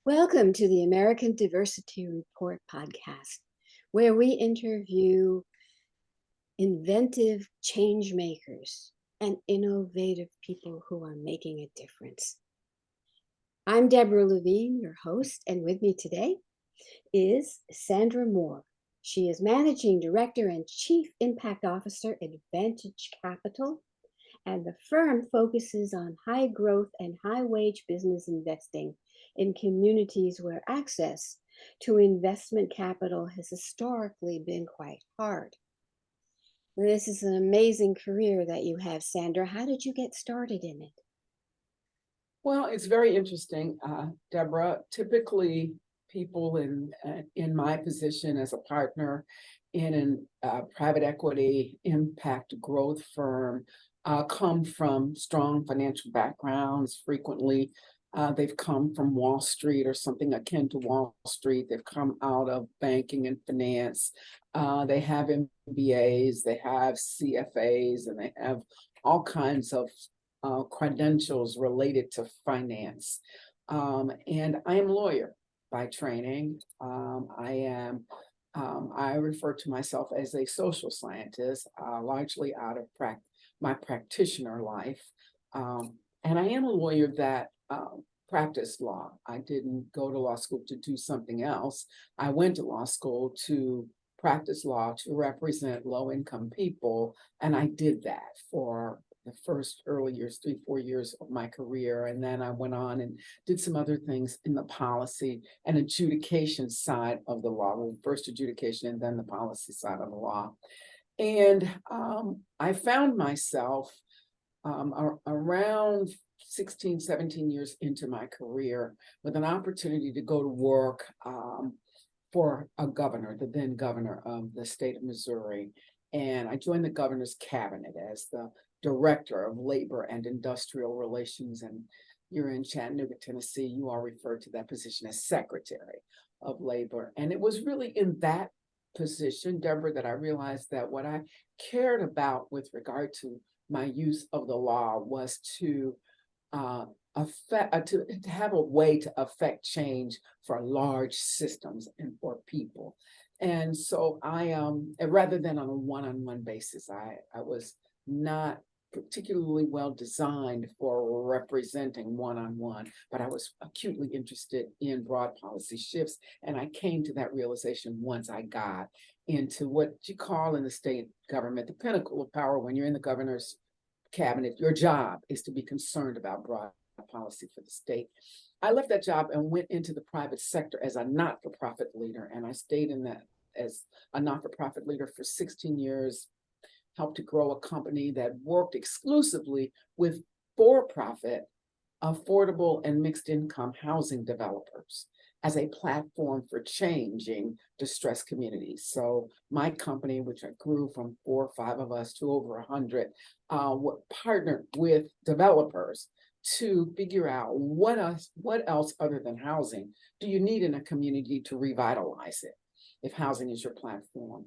Welcome to the American Diversity Report podcast, where we interview inventive change makers and innovative people who are making a difference. I'm Deborah Levine, your host, and with me today is Sandra Moore. She is Managing Director and Chief Impact Officer at Advantage Capital, and the firm focuses on high growth and high wage business investing in communities where access to investment capital has historically been quite hard. This is an amazing career that you have, Sandra. How did you get started in it? Well, it's very interesting, Deborah. Typically, people in my position as a partner in a private equity impact growth firm come from strong financial backgrounds. Frequently, they've come from Wall Street or something akin to Wall Street. They've come out of banking and finance. They have MBAs, they have CFAs, and they have all kinds of credentials related to finance. And I am a lawyer by training. I refer to myself as a social scientist, largely out of my practitioner life. And I am a lawyer that practiced law. I didn't go to law school to do something else. I went to law school to practice law to represent low-income people, and I did that for the first early years, 3-4 years of my career. And then I went on and did some other things in the policy and adjudication side of the law. Well, first adjudication and then the policy side of the law. And I found myself around 16, 17 years into my career with an opportunity to go to work for a governor, the then governor of the state of Missouri. And I joined the governor's cabinet as the director of labor and industrial relations. And you're in Chattanooga, Tennessee. You all refer to that position as secretary of labor. And it was really in that position, Deborah, that I realized that what I cared about with regard to my use of the law was to have a way to affect change for large systems and for people. And so rather than on a one-on-one basis, I was not particularly well designed for representing one-on-one, but I was acutely interested in broad policy shifts. And I came to that realization once I got into what you call in the state government, the pinnacle of power. When you're in the governor's cabinet, your job is to be concerned about broad policy for the state. I left that job and went into the private sector as a not-for-profit leader, and I stayed in that as a not-for-profit leader for 16 years, helped to grow a company that worked exclusively with for-profit, affordable, and mixed-income housing developers as a platform for changing distressed communities. So my company, which I grew from 4 or 5 of us to over 100, partnered with developers to figure out what else other than housing do you need in a community to revitalize it if housing is your platform.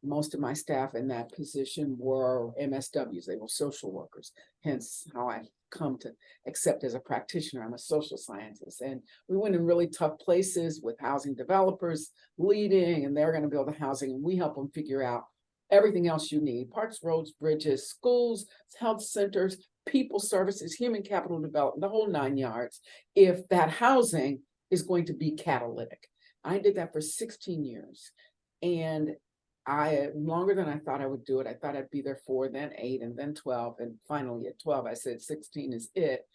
Most of my staff in that position were MSWs, they were social workers, hence how I come to accept as a practitioner. I'm a social scientist. And we went in really tough places with housing developers leading, and they're going to build the housing, and we help them figure out everything else you need: parks, roads, bridges, schools, health centers, people services, human capital development, the whole 9 yards, if that housing is going to be catalytic. I did that for 16 years. And longer than I thought I would do it. I thought I'd be there 4, then 8, and then 12. And finally at 12, I said 16 is it.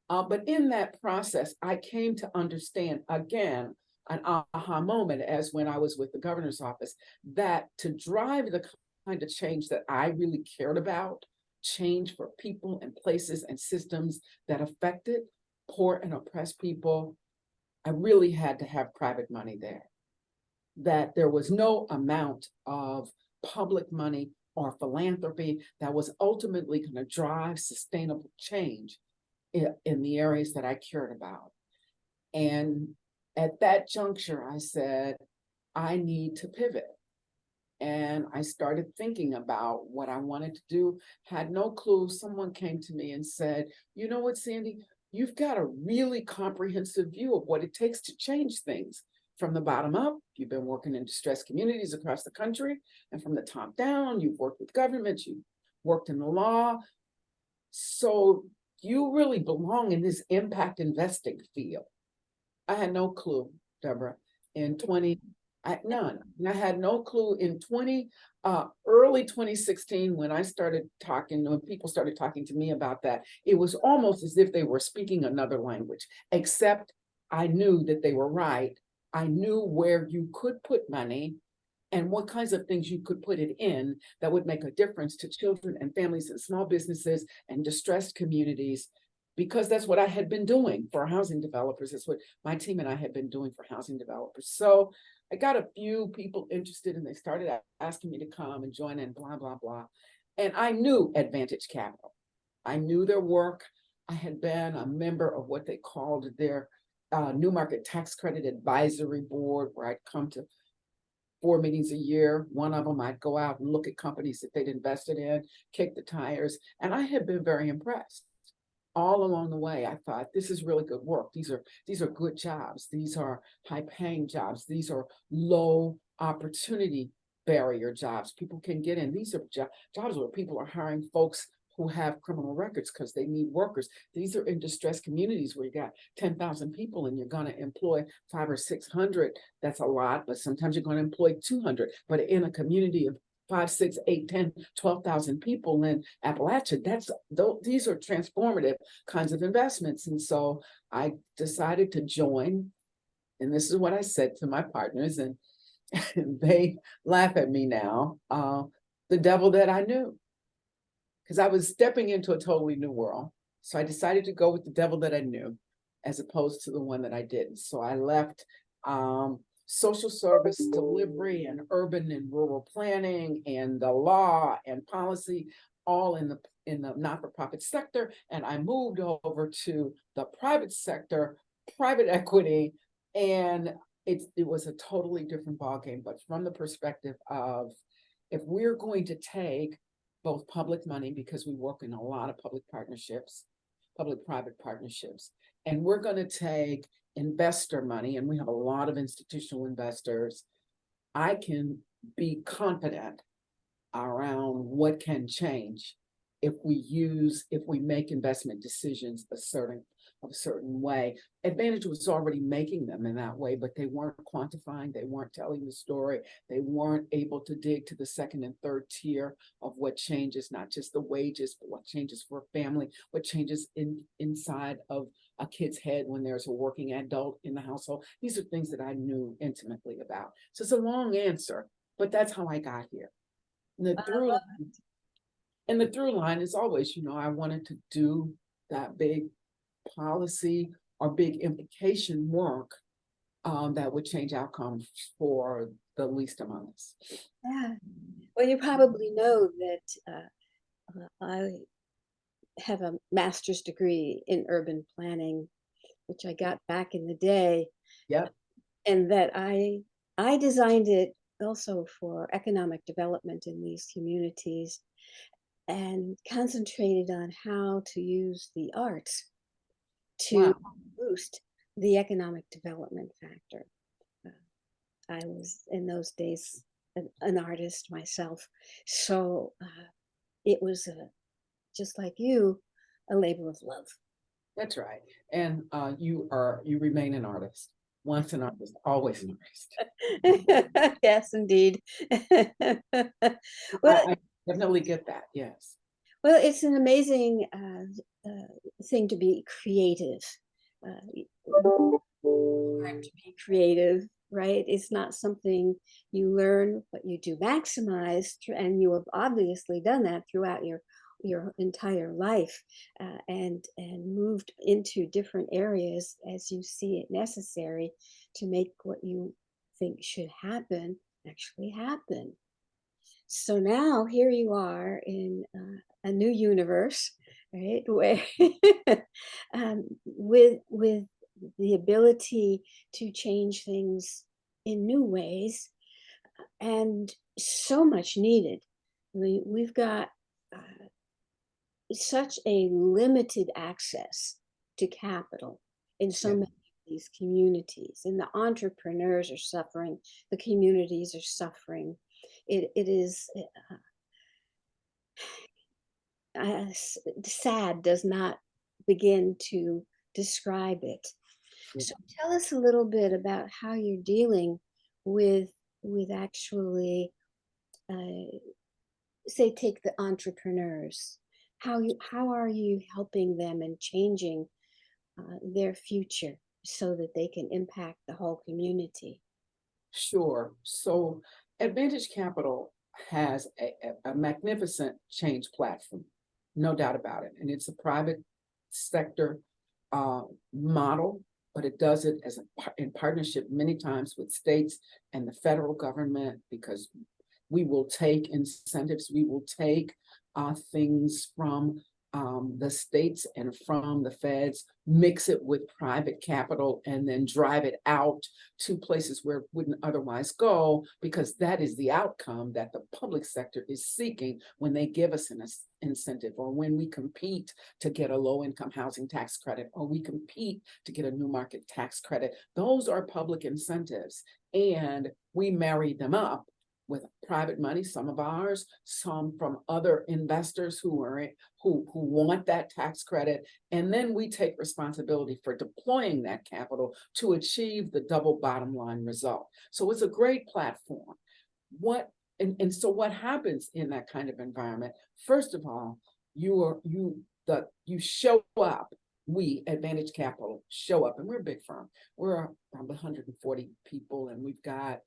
But in that process, I came to understand, again, an aha moment as when I was with the governor's office, that to drive the kind of change that I really cared about, change for people and places and systems that affected poor and oppressed people, I really had to have private money there. That there was no amount of public money or philanthropy that was ultimately going to drive sustainable change in the areas that I cared about. And at that juncture, I said, I need to pivot. And I started thinking about what I wanted to do, had no clue. Someone came to me and said, you know what, Sandy, you've got a really comprehensive view of what it takes to change things from the bottom up. You've been working in distressed communities across the country, and from the top down, you've worked with governments, you've worked in the law. So you really belong in this impact investing field. I had no clue, Deborah, in 20, none. And I had no clue in early 2016 when I started talking, when people started talking to me about that, it was almost as if they were speaking another language, except I knew that they were right. I knew where you could put money and what kinds of things you could put it in that would make a difference to children and families and small businesses and distressed communities, because that's what I had been doing for housing developers. That's what my team and I had been doing for housing developers. So I got a few people interested and they started asking me to come and join in, blah, blah, blah. And I knew Advantage Capital. I knew their work. I had been a member of what they called their New Market Tax Credit Advisory Board, where I'd come to 4 meetings a year. One of them, I'd go out and look at companies that they'd invested in, kick the tires. And I had been very impressed. All along the way, I thought, this is really good work. These are good jobs. These are high paying jobs. These are low opportunity barrier jobs. People can get in. These are jobs where people are hiring folks who have criminal records because they need workers. These are in distressed communities where you got 10,000 people and you're going to employ 500 or 600. That's a lot, but sometimes you're going to employ 200. But in a community of 5, 6, 8, 10, 12,000 people in Appalachia, these are transformative kinds of investments. And so I decided to join. And this is what I said to my partners, and they laugh at me now, the devil that I knew. Because I was stepping into a totally new world. So I decided to go with the devil that I knew, as opposed to the one that I didn't. So I left social service delivery and urban and rural planning and the law and policy, all in the not-for-profit sector. And I moved over to the private sector, private equity, and it was a totally different ballgame. But from the perspective of, if we're going to take both public money, because we work in a lot of public partnerships, public-private partnerships, and we're going to take investor money, and we have a lot of institutional investors, I can be confident around what can change if we make investment decisions a certain way. Advantage was already making them in that way, but they weren't quantifying, they weren't telling the story, they weren't able to dig to the second and third tier of what changes, not just the wages, but what changes for a family, what changes inside of a kid's head when there's a working adult in the household. These are things that I knew intimately about. So it's a long answer, but that's how I got here. And the through line is always, I wanted to do that big policy or big implication work that would change outcomes for the least among us. Yeah. Well, you probably know that I have a master's degree in urban planning, which I got back in the day. Yep. And that I designed it also for economic development in these communities, and concentrated on how to use the arts to boost the economic development factor. I was in those days an artist myself, so it was just like you, a labor of love. That's right. And you remain an artist. Once an artist, always an artist. Yes, indeed. Well, I definitely get that. Yes. Well, it's an amazing thing to be creative. To be creative, right? It's not something you learn, but you do maximize, and you have obviously done that throughout your entire life, and moved into different areas as you see it necessary to make what you think should happen actually happen. So now here you are in a new universe, right? Where with the ability to change things in new ways, and so much needed. We've got such a limited access to capital in so Yeah. many of these communities. And the entrepreneurs are suffering, the communities are suffering. It is sad, does not begin to describe it. Yeah. So tell us a little bit about how you're dealing with actually, uh, say, take the entrepreneurs. How are you helping them and changing their future so that they can impact the whole community? Sure. So Advantage Capital has a magnificent change platform, no doubt about it. And it's a private sector uh, model, but it does it as in partnership many times with states and the federal government, because we will take incentives, we will take things from the states and from the feds, mix it with private capital, and then drive it out to places where it wouldn't otherwise go, because that is the outcome that the public sector is seeking when they give us an incentive, or when we compete to get a low-income housing tax credit, or we compete to get a new market tax credit. Those are public incentives, and we marry them up with private money, some of ours, some from other investors who want that tax credit, and then we take responsibility for deploying that capital to achieve the double bottom line result. So it's a great platform. So what happens in that kind of environment? First of all, you show up. We, Advantage Capital, show up, and we're a big firm. We're around 140 people, and we've got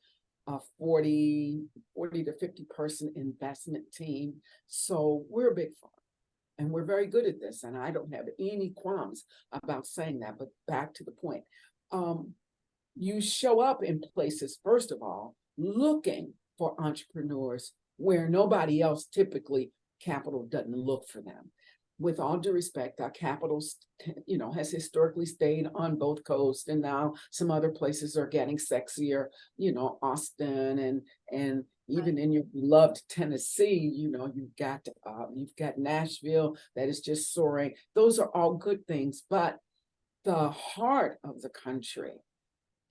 a 40 to 50 person investment team. So we're a big firm, and we're very good at this. And I don't have any qualms about saying that, but back to the point. You show up in places, first of all, looking for entrepreneurs where nobody else, typically capital doesn't look for them. With all due respect, our capital, has historically stayed on both coasts, and now some other places are getting sexier, Austin and even in your beloved Tennessee, you've got Nashville that is just soaring. Those are all good things, but the heart of the country,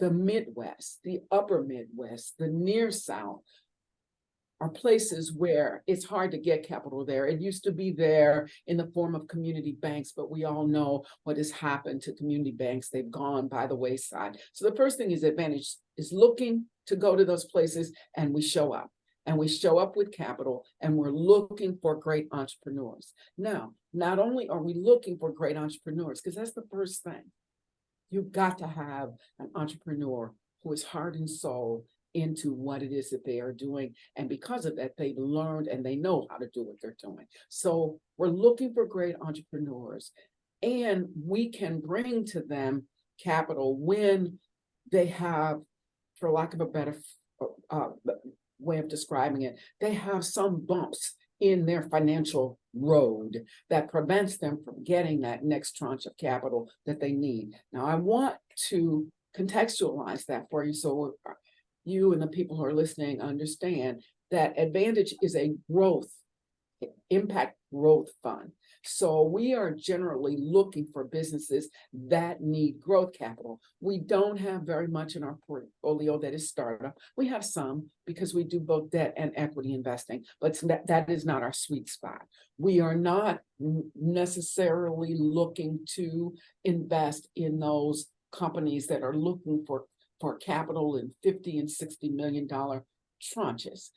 the Midwest, the upper Midwest, the near South, are places where it's hard to get capital there. It used to be there in the form of community banks, but we all know what has happened to community banks. They've gone by the wayside. So the first thing is Advantage is looking to go to those places, and we show up. And we show up with capital, and we're looking for great entrepreneurs. Now, not only are we looking for great entrepreneurs, because that's the first thing. You've got to have an entrepreneur who is heart and soul into what it is that they are doing. And because of that, they've learned and they know how to do what they're doing. So we're looking for great entrepreneurs, and we can bring to them capital when they have, for lack of a better way of describing it, they have some bumps in their financial road that prevents them from getting that next tranche of capital that they need. Now, I want to contextualize that for you, so you and the people who are listening understand that Advantage is a impact growth fund. So we are generally looking for businesses that need growth capital. We don't have very much in our portfolio that is startup. We have some because we do both debt and equity investing, but that is not our sweet spot. We are not necessarily looking to invest in those companies that are looking for capital in $50 and $60 million tranches.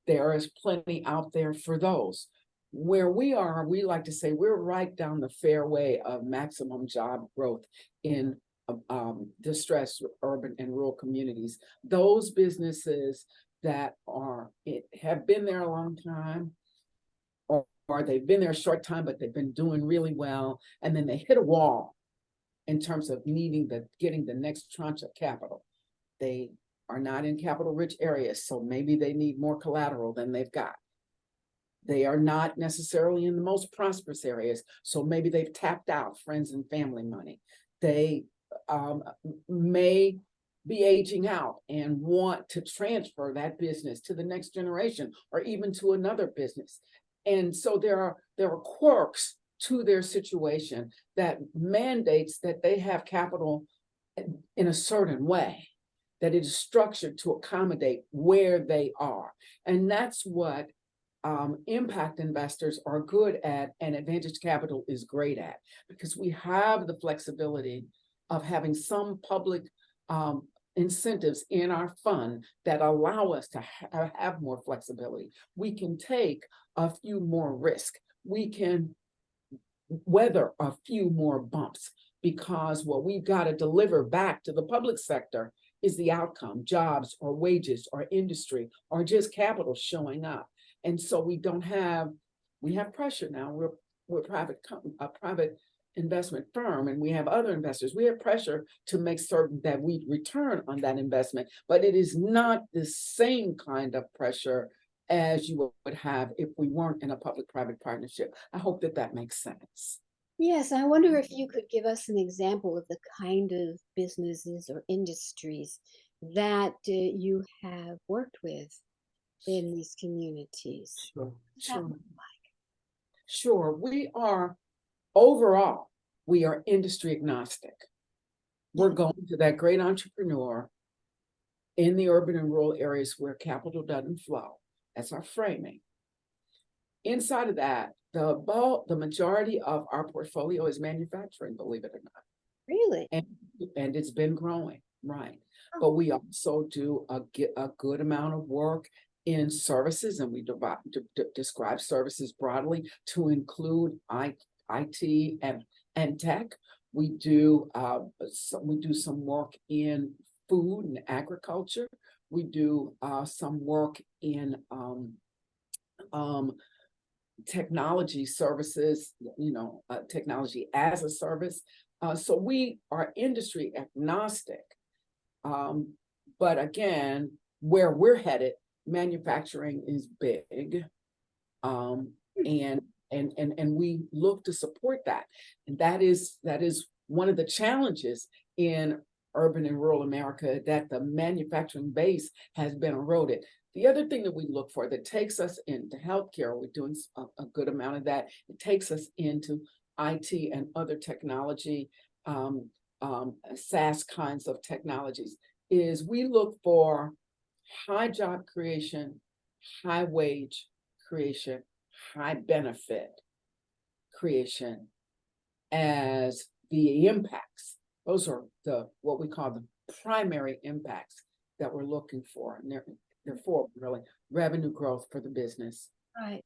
There is plenty out there for those. Where we are, we like to say we're right down the fairway of maximum job growth in distressed urban and rural communities. Those businesses that have been there a long time, or they've been there a short time, but they've been doing really well, and then they hit a wall in terms of getting the next tranche of capital. They are not in capital rich areas, so maybe they need more collateral than they've got. They are not necessarily in the most prosperous areas, so maybe they've tapped out friends and family money. They may be aging out and want to transfer that business to the next generation, or even to another business. And so there are quirks to their situation that mandates that they have capital in a certain way, that it is structured to accommodate where they are. And that's what impact investors are good at, and Advantage Capital is great at, because we have the flexibility of having some public incentives in our fund that allow us to have more flexibility. We can take a few more risk. We can weather a few more bumps, because what we've got to deliver back to the public sector is the outcome, jobs or wages or industry or just capital showing up. And so we have pressure now. We're a private investment firm, and we have other investors. We have pressure to make certain that we return on that investment, but it is not the same kind of pressure as you would have if we weren't in a public-private partnership. I hope that makes sense. Yes, I wonder if you could give us an example of the kind of businesses or industries that you have worked with in these communities. Sure, sure. Sure, overall, we are industry agnostic. We're going to that great entrepreneur in the urban and rural areas where capital doesn't flow. That's our framing. Inside of that, the majority of our portfolio is manufacturing, believe it or not. Really? And it's been growing, right? Oh. But we also do a good amount of work in services, and we describe services broadly to include IT and tech. We do some work in food and agriculture. We do some work in technology services, technology as a service. So we are industry agnostic. But again, where we're headed, manufacturing is big. And we look to support that. And that is one of the challenges in urban and rural America, that the manufacturing base has been eroded. The other thing that we look for that takes us into healthcare, we're doing a good amount of that. It takes us into IT and other technology, SaaS kinds of technologies, is we look for high job creation, high wage creation, high benefit creation as the impacts. Those are what we call the primary impacts that we're looking for. And they're four, really: revenue growth for the business, right?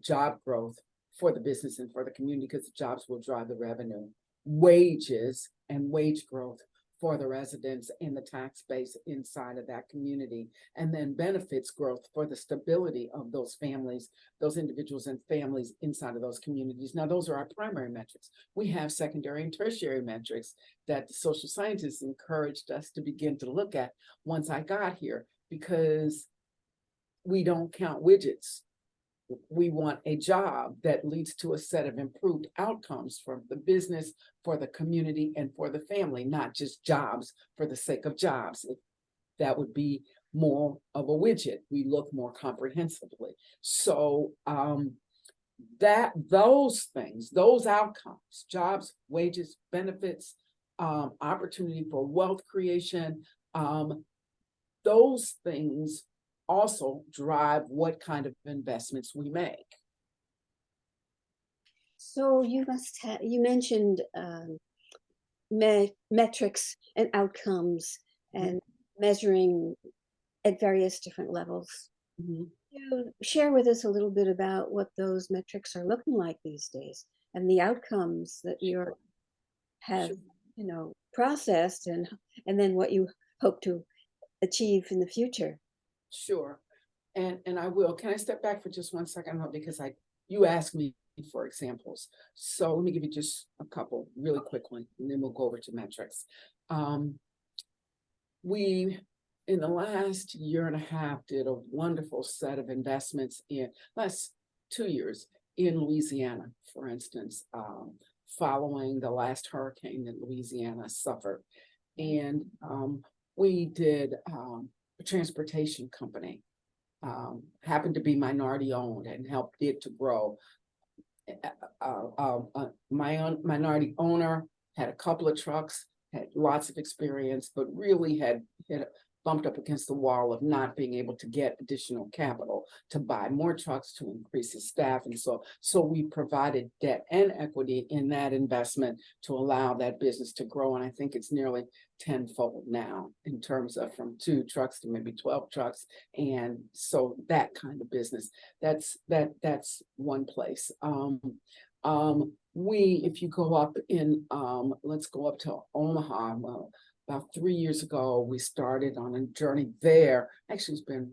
Job growth for the business and for the community, because the jobs will drive the revenue, wages and wage growth for the residents in the tax base inside of that community, and then benefits growth for the stability of those families, those individuals and families inside of those communities. Now, those are our primary metrics. We have secondary and tertiary metrics that the social scientists encouraged us to begin to look at once I got here, because we don't count widgets. We want a job that leads to a set of improved outcomes for the business, for the community, and for the family, not just jobs for the sake of jobs. That would be more of a widget. We look more comprehensively. So those things, those outcomes, jobs, wages, benefits, opportunity for wealth creation, those things also drive what kind of investments we make. So you mentioned metrics and outcomes and measuring at various different levels. Mm-hmm. You share with us a little bit about what those metrics are looking like these days, and the outcomes that you have, processed, and then what you hope to achieve in the future. Sure. And I will. Can I step back for just 1 second? Because you asked me for examples. So let me give you just a couple really quickly, and then we'll go over to metrics. We, in the last year and a half, did a wonderful set of investments in last 2 years in Louisiana, for instance, following the last hurricane that Louisiana suffered. And we did a transportation company, happened to be minority owned, and helped it to grow. my own minority owner, had a couple of trucks, had lots of experience, but really had bumped up against the wall of not being able to get additional capital to buy more trucks to increase his staff. And so we provided debt and equity in that investment to allow that business to grow. And I think it's nearly tenfold now in terms of from 2 trucks to maybe 12 trucks. And so that kind of business, that's one place. If you go up in, let's go up to Omaha. Well, about 3 years ago, we started on a journey there. Actually, it's been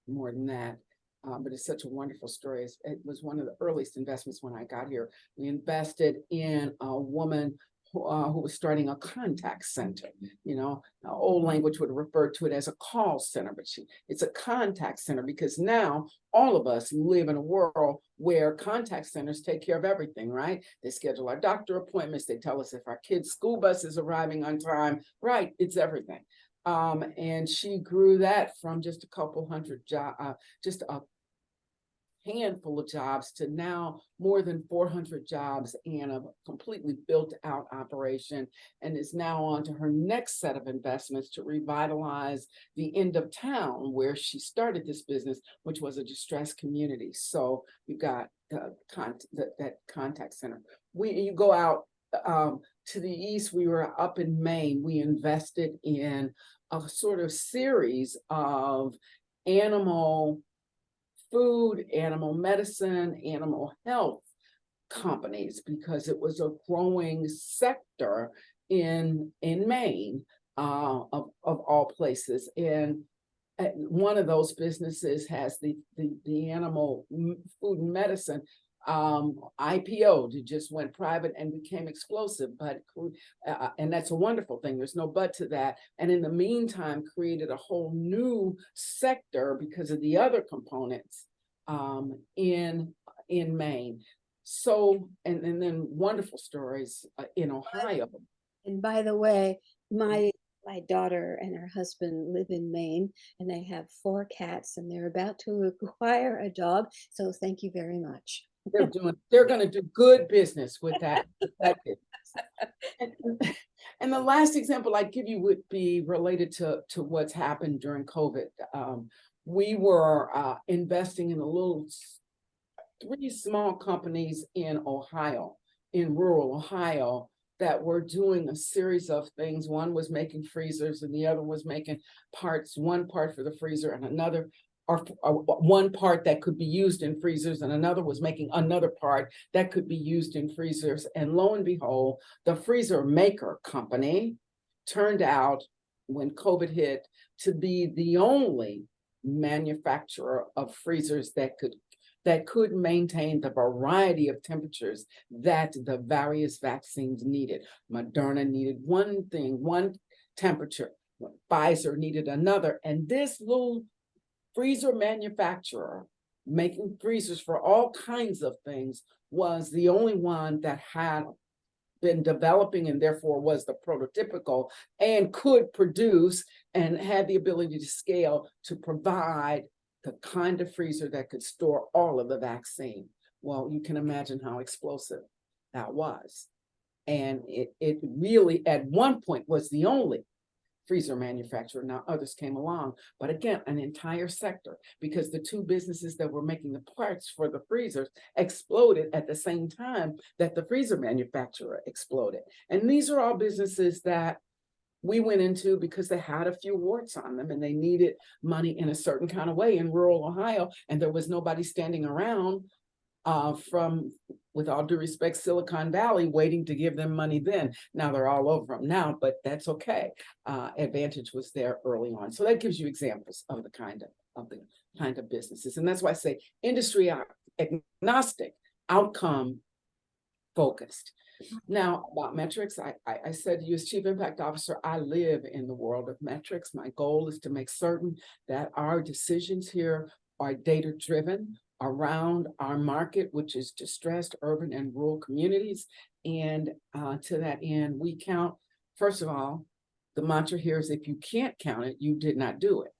more than that, but it's such a wonderful story. It was one of the earliest investments when I got here. We invested in a woman who was starting a contact center. Old language would refer to it as a call center, but it's a contact center because now all of us live in a world where contact centers take care of everything, right? They schedule our doctor appointments. They tell us if our kid's school bus is arriving on time, right? It's everything. And she grew that from just a couple hundred jobs, just a handful of jobs to now more than 400 jobs and a completely built out operation, and is now on to her next set of investments to revitalize the end of town where she started this business, which was a distressed community. So you've got that contact center. You go out to the east, we were up in Maine. We invested in a sort of series of animal food, animal medicine, animal health companies, because it was a growing sector in Maine, of all places. And one of those businesses has the animal food and medicine IPO'd. It just went private and became explosive, but and that's a wonderful thing. There's no but to that. And in the meantime, created a whole new sector because of the other components in Maine. So, and then wonderful stories in Ohio. And by the way, my daughter and her husband live in Maine, and they have 4 cats, and they're about to acquire a dog. So thank you very much. They're going to do good business with that. And the last example I'd give you would be related to what's happened during COVID. We were investing in 3 small companies in Ohio, in rural Ohio, that were doing a series of things. One was making freezers and the other was making parts, one part for the freezer and another, or one part that could be used in freezers, and another was making another part that could be used in freezers. And lo and behold, the freezer maker company turned out, when COVID hit, to be the only manufacturer of freezers that could maintain the variety of temperatures that the various vaccines needed. Moderna needed one thing, one temperature. Pfizer needed another. And this little freezer manufacturer, making freezers for all kinds of things, was the only one that had been developing and therefore was the prototypical and could produce and had the ability to scale to provide the kind of freezer that could store all of the vaccine. Well, you can imagine how explosive that was. And it really at one point was the only freezer manufacturer. Now others came along, but again, an entire sector, because the 2 businesses that were making the parts for the freezers exploded at the same time that the freezer manufacturer exploded. And these are all businesses that we went into because they had a few warts on them and they needed money in a certain kind of way in rural Ohio. And there was nobody standing around from, with all due respect, Silicon Valley waiting to give them money then. Now they're all over them now, but that's okay. Advantage was there early on. So that gives you examples of the kind of businesses. And that's why I say industry agnostic, outcome focused. Now, about metrics, I said to you as Chief Impact Officer, I live in the world of metrics. My goal is to make certain that our decisions here are data-driven around our market, which is distressed urban and rural communities. And to that end, we count, first of all, the mantra here is if you can't count it, you did not do it.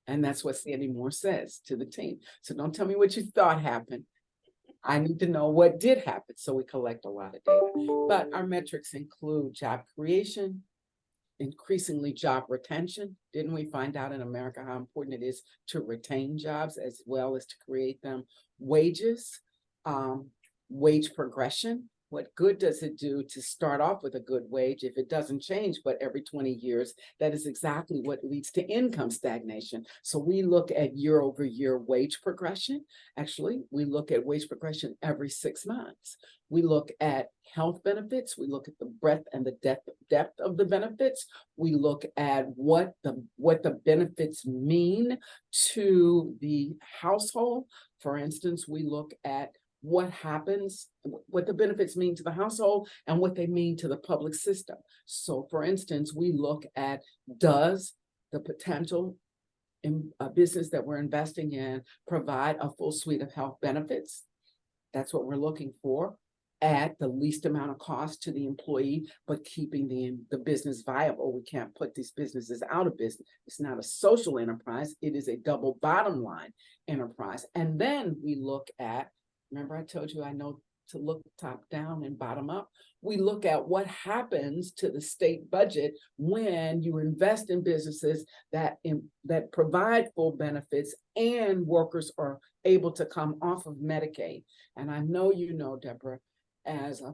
And that's what Sandy Moore says to the team. So don't tell me what you thought happened. I need to know what did happen. So we collect a lot of data. But our metrics include job creation, increasingly job retention. Didn't we find out in America how important it is to retain jobs as well as to create them? Wages, wage progression. What good does it do to start off with a good wage if it doesn't change but every 20 years? That is exactly what leads to income stagnation. So we look at year over year wage progression. Actually, we look at wage progression every 6 months. We look at health benefits. We look at the breadth and the depth of the benefits. We look at what the benefits mean to the household. For instance, we look at what happens, what the benefits mean to the household and what they mean to the public system. So for instance, we look at, does the potential in a business that we're investing in provide a full suite of health benefits? That's what we're looking for, at the least amount of cost to the employee, but keeping the business viable. We can't put these businesses out of business. It's not a social enterprise. It is a double bottom line enterprise. And then we look at, remember I told you I know to look top down and bottom up. We look at what happens to the state budget when you invest in businesses that provide full benefits and workers are able to come off of Medicaid. And I know you know, Deborah, as a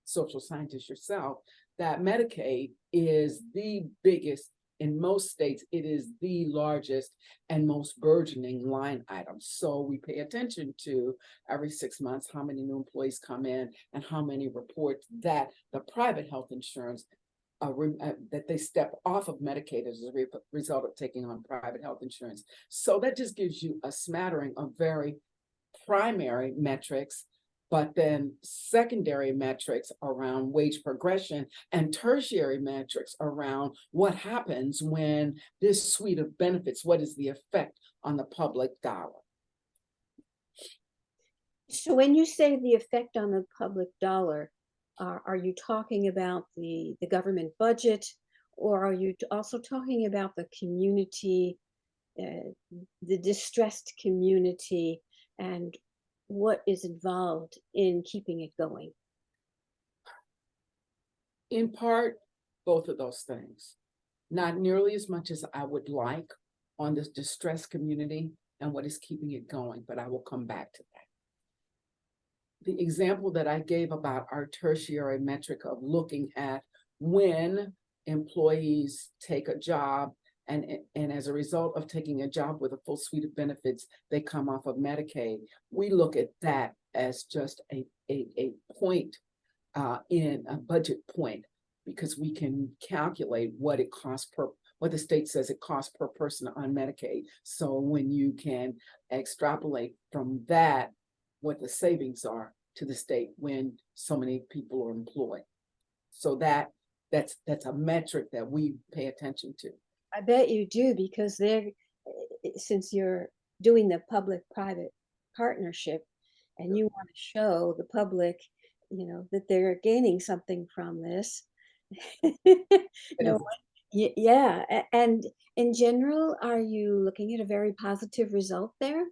social scientist yourself, that Medicaid is the biggest. In most states, it is the largest and most burgeoning line item. So we pay attention to every 6 months how many new employees come in and how many report that the private health insurance that they step off of Medicaid as a result of taking on private health insurance. So that just gives you a smattering of very primary metrics, but then secondary metrics around wage progression and tertiary metrics around what happens when this suite of benefits, what is the effect on the public dollar? So when you say the effect on the public dollar, are you talking about the government budget, or are you also talking about the community, the distressed community, and what is involved in keeping it going? In part, both of those things. Not nearly as much as I would like on this distressed community and what is keeping it going, but I will come back to that. The example that I gave about our tertiary metric of looking at when employees take a job and as a result of taking a job with a full suite of benefits, they come off of Medicaid. We look at that as just a point in a budget point, because we can calculate what it costs what the state says it costs per person on Medicaid. So when you can extrapolate from that, what the savings are to the state when so many people are employed. So that's a metric that we pay attention to. I bet you do, because since you're doing the public-private partnership and you want to show the public, that they're gaining something from this. No, yeah. And in general, are you looking at a very positive result there?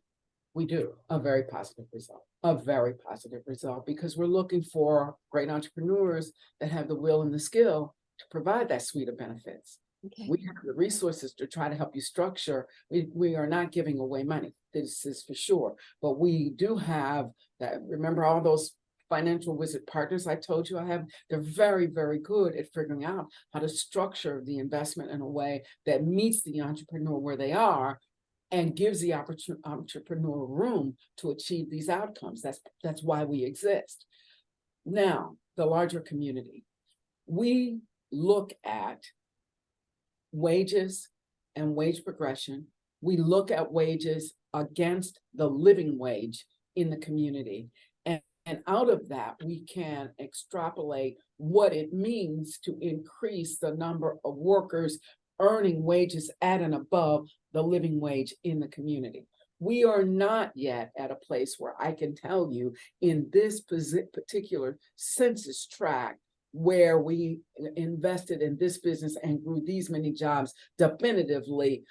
We do a very positive result, because we're looking for great entrepreneurs that have the will and the skill to provide that suite of benefits. Okay. We have the resources to try to help you structure. We are not giving away money, this is for sure, but we do have that. Remember all those financial wizard partners I told you I have? They're very, very good at figuring out how to structure the investment in a way that meets the entrepreneur where they are and gives the entrepreneur room to achieve these outcomes. That's why we exist. Now, the larger community. We look at wages and wage progression. We look at wages against the living wage in the community. And out of that, we can extrapolate what it means to increase the number of workers earning wages at and above the living wage in the community. We are not yet at a place where I can tell you in this particular census tract where we invested in this business and grew these many jobs definitively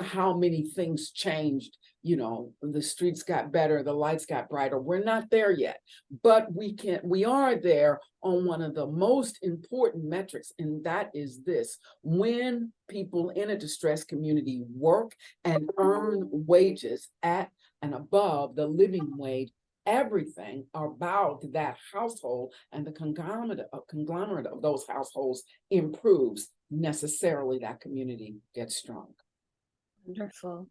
how many things changed. The streets got better, the lights got brighter. We're not there yet, but we are there on one of the most important metrics, and that is this: when people in a distressed community work and earn wages at and above the living wage, everything about that household and the conglomerate of those households improves. Necessarily, that community gets strong. Wonderful.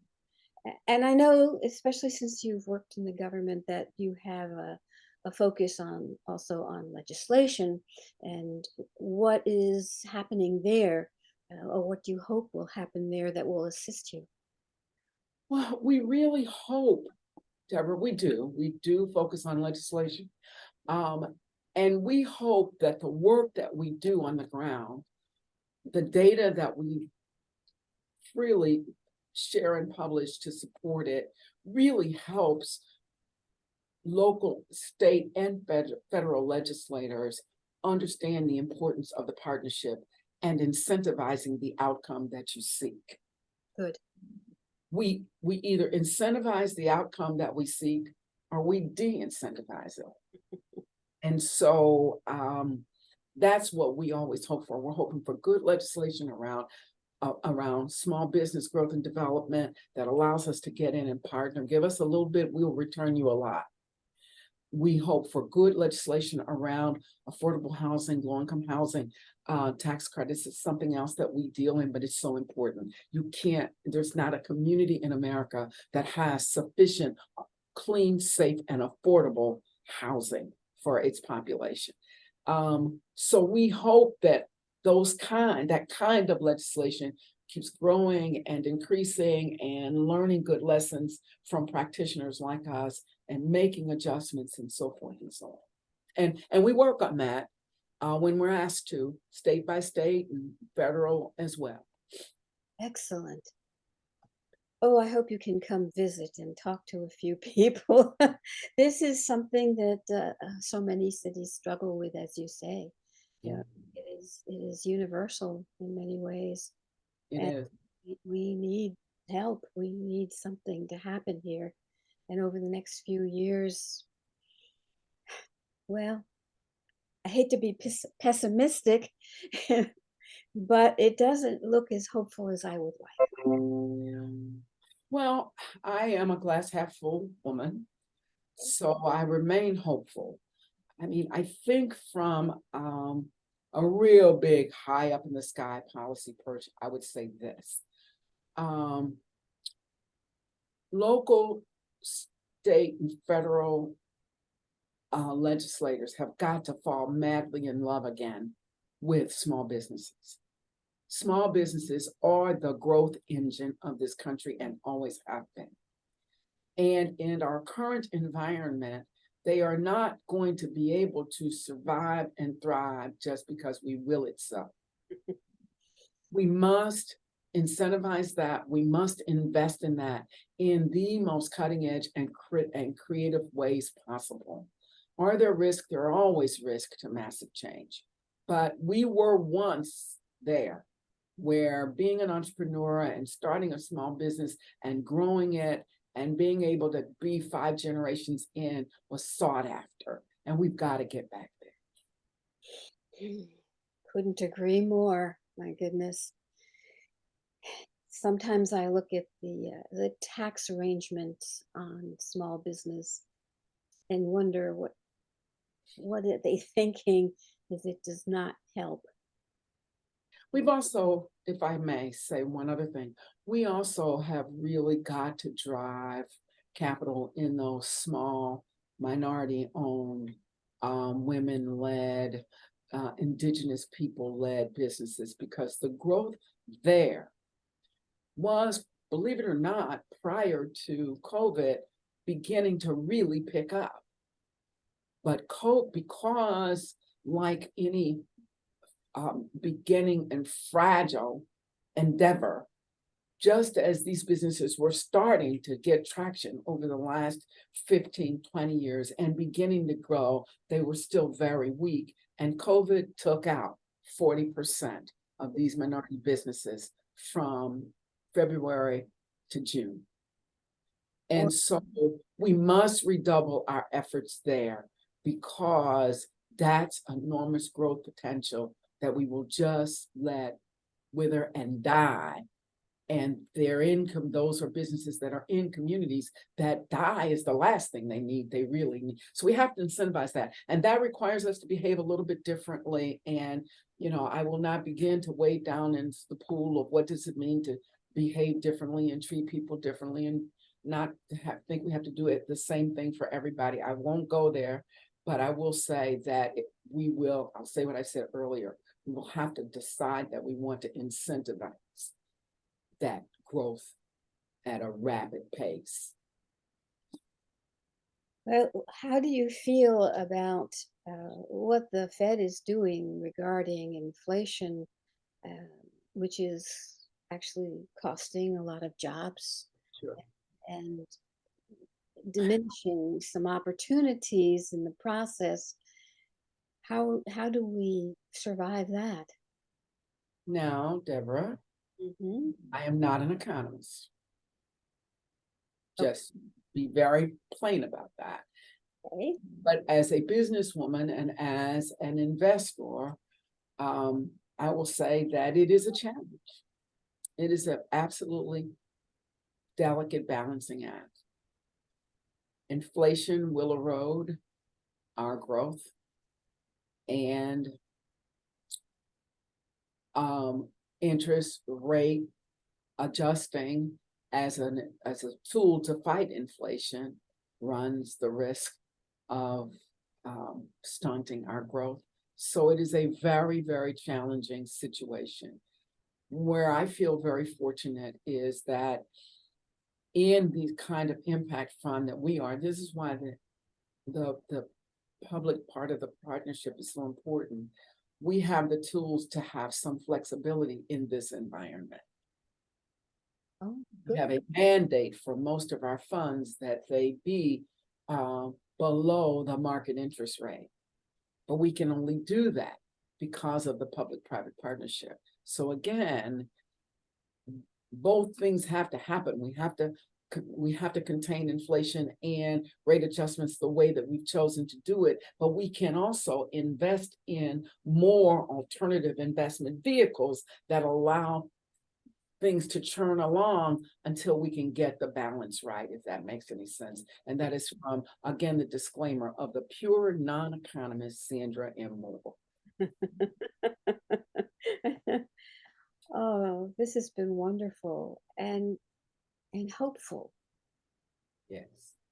And I know, especially since you've worked in the government, that you have a focus on also on legislation and what is happening there, or what do you hope will happen there that will assist you? Well, we really hope, Deborah, we do focus on legislation. And we hope that the work that we do on the ground, the data that we freely share and publish to support it, really helps local, state, and federal legislators understand the importance of the partnership and incentivizing the outcome that you seek. Good. We either incentivize the outcome that we seek, or we de-incentivize it. And so that's what we always hope for. We're hoping for good legislation around small business growth and development that allows us to get in and partner. Give us a little bit, we'll return you a lot. We hope for good legislation around affordable housing, low-income housing, tax credits is something else that we deal in, but it's so important. There's not a community in America that has sufficient clean, safe, and affordable housing for its population. So we hope that that kind of legislation keeps growing and increasing, and learning good lessons from practitioners like us and making adjustments and so forth and so on. And we work on that when we're asked to, state by state and federal as well. Excellent. Oh, I hope you can come visit and talk to a few people. This is something that so many cities struggle with, as you say. Yeah, It is universal in many ways. it And is. we need help. We need something to happen here. And over the next few years, well, I hate to be pessimistic, but it doesn't look as hopeful as I would like. Well, I am a glass half full woman, so I remain hopeful. I mean, I think from a real big high up in the sky policy perch, I would say this. Local, state, and federal legislators have got to fall madly in love again with small businesses. Small businesses are the growth engine of this country and always have been. And in our current environment, they are not going to be able to survive and thrive just because we will it so. We must incentivize that. We must invest in that in the most cutting edge and creative ways possible. Are there risks? There are always risks to massive change. But we were once there, where being an entrepreneur and starting a small business and growing it and being able to be 5 generations in was sought after. And we've got to get back there. Couldn't agree more. My goodness. Sometimes I look at the tax arrangements on small business and wonder what are they thinking if it does not help. We've also, if I may say one other thing, we also have really got to drive capital in those small, minority-owned, women-led, indigenous people-led businesses, because the growth there was, believe it or not, prior to COVID, beginning to really pick up. But because like any beginning and fragile endeavor, just as these businesses were starting to get traction over the last 15, 20 years and beginning to grow, they were still very weak. And COVID took out 40% of these minority businesses from February to June. And Or- so we must redouble our efforts there because that's enormous growth potential that we will just let wither and die. And their income, those are businesses that are in communities that die is the last thing they need, they really need. So we have to incentivize that. And that requires us to behave a little bit differently. And, I will not begin to wade down into the pool of what does it mean to behave differently and treat people differently and not think we have to do it the same thing for everybody. I won't go there, but I will say that I'll say what I said earlier, we will have to decide that we want to incentivize that growth at a rapid pace. Well, how do you feel about what the Fed is doing regarding inflation, which is actually costing a lot of jobs Sure. and diminishing some opportunities in the process? How do we survive that? Now, Deborah, Mm-hmm. I am not an economist. Just be very plain about that. Okay. But as a businesswoman and as an investor, I will say that it is a challenge. It is an absolutely delicate balancing act. Inflation will erode our growth, and interest rate adjusting as a tool to fight inflation runs the risk of stunting our growth. So it is a very, very challenging situation. Where I feel very fortunate is that in the kind of impact fund that we are, this is why the public part of the partnership is so important. We have the tools to have some flexibility in this environment. Oh, We good. have a mandate for most of our funds that they be below the market interest rate. But we can only do that because of the public-private partnership. So again, both things have to happen. We have to contain inflation and rate adjustments the way that we've chosen to do it, but we can also invest in more alternative investment vehicles that allow things to churn along until we can get the balance right, if that makes any sense. And that is from, again, the disclaimer of the pure non-economist, Sandra M. Moore. Oh, this has been wonderful and hopeful. Yes.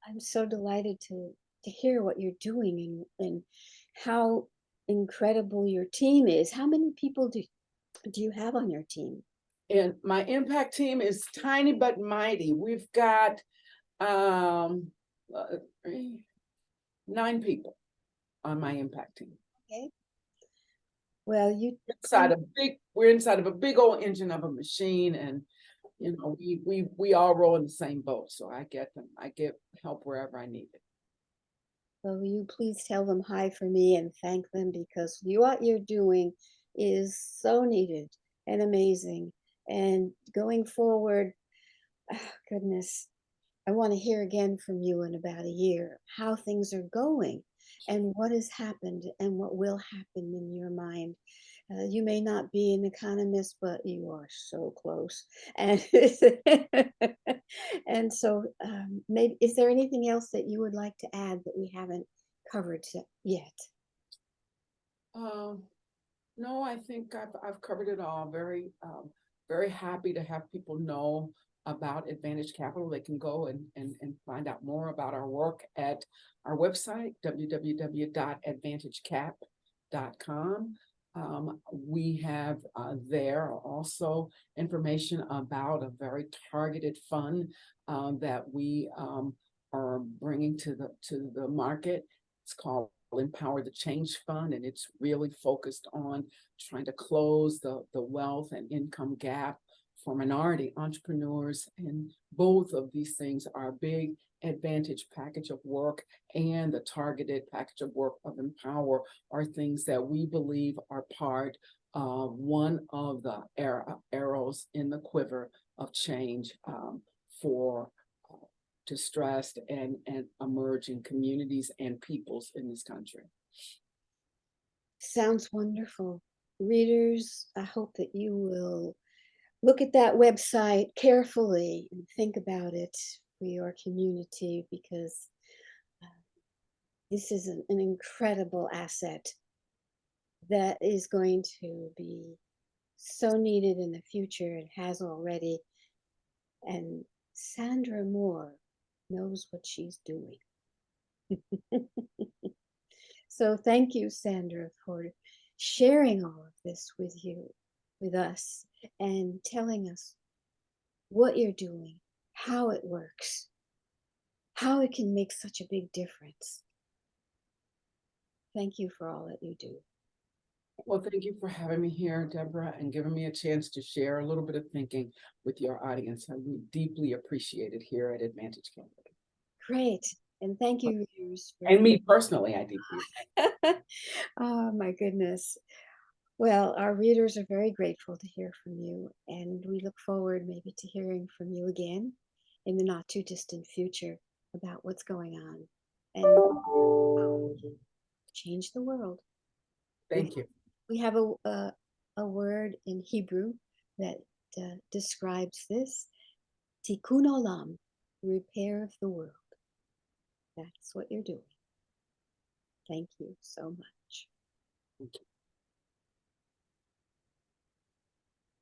I'm so delighted to hear what you're doing and how incredible your team is. How many people do you have on your team? And my impact team is tiny but mighty. We've got 9 people on my impact team. Okay. Well, We're inside of a big old engine of a machine, and we all row in the same boat. So I get help wherever I need it. well, will you please tell them hi for me and thank them, because what you're doing is so needed and amazing. And going forward, oh, goodness, I want to hear again from you in about a year how things are going and what has happened and what will happen in your mind. You may not be an economist, but you are so close. And and so, maybe, is there anything else that you would like to add that we haven't covered yet? No, I think I've covered it all. Very happy to have people know about Advantage Capital. They can go and find out more about our work at our website, www.advantagecap.com. We have there also information about a very targeted fund that we are bringing to the market. It's called Empower the Change Fund, and it's really focused on trying to close the wealth and income gap for minority entrepreneurs. And both of these things are a big Advantage package of work, and the targeted package of work of Empower are things that we believe are part of one of the arrows in the quiver of change for distressed and emerging communities and peoples in this country. Sounds wonderful. Readers, I hope that you will look at that website carefully and think about it for your community, because this is an incredible asset that is going to be so needed in the future and has already. And Sandra Moore knows what she's doing. So thank you, Sandra, for sharing all of this with us, and telling us what you're doing, how it works, how it can make such a big difference. Thank you for all that you do. Well, thank you for having me here, Deborah, and giving me a chance to share a little bit of thinking with your audience. I deeply appreciate it here at Advantage Campus. Great. And thank you, readers. And me personally, I deeply. Oh, my goodness. Well, our readers are very grateful to hear from you, and we look forward maybe to hearing from you again in the not too distant future about what's going on and how we can change the world. Thank you. We have a word in Hebrew that describes this: tikkun olam, repair of the world. That's what you're doing. Thank you so much. Thank you.